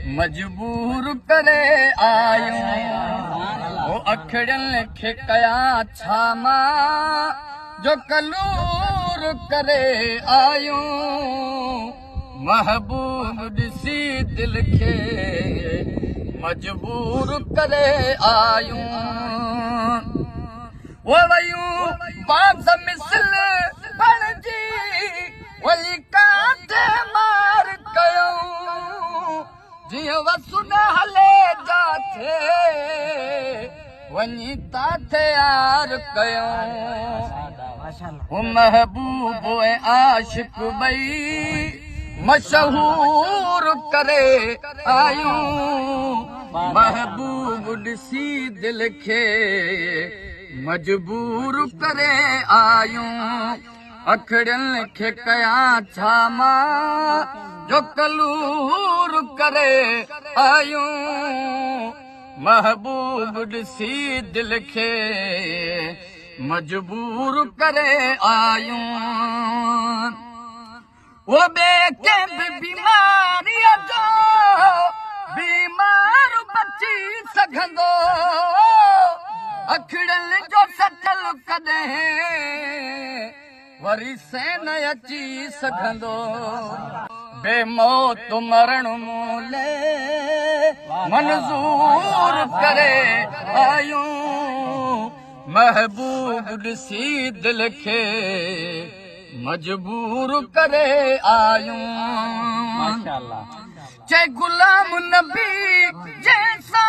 मजबूर करे आयूं ओ अखड़ियन खे कया छा मां जो कलूर करे आयूं महबूब ॾिसी दिल खे मजबूर करे आयूं वो वयूं बाज़ मिसल बणजी वली कांधे मार कयूं जीअं वसुन हले जाथे वञी ताथे यार कयूं वो महबूब ऐं आशिक ॿई मशहूर करे आयूं महबूब ॾिसी दिल खे मजबूर करे आयूं अखड़ियन खे कया छा मां जो कलूर करे आयूं महबूब ॾिसी दिल खे मजबूर करे आयूं वो ॿिए कंहिं बि बीमारीअ जो बीमार बची सघंदो अखड़ियन जो सचल कॾहिं वरी से न अची सघंदो बेमौत मरण मूले मंज़ूर करे आयूं महबूब ॾिसी दिल खे मजबूर करे आयूं चए गुलाम नबी जैसा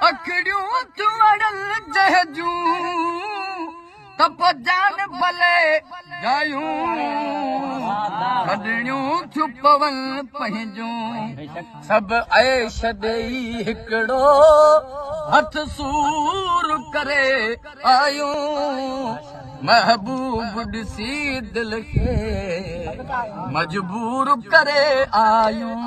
अखड़ियूं थियूं अड़ल जहिजूं तप जान भले जायूं खॾणियूं थियूं पवन पंहिंजूं सभु ऐश ॾेई हिकिड़ो हथ सूर करे आयूं महबूब ॾिसी दिल खे मजबूर करे आयूं।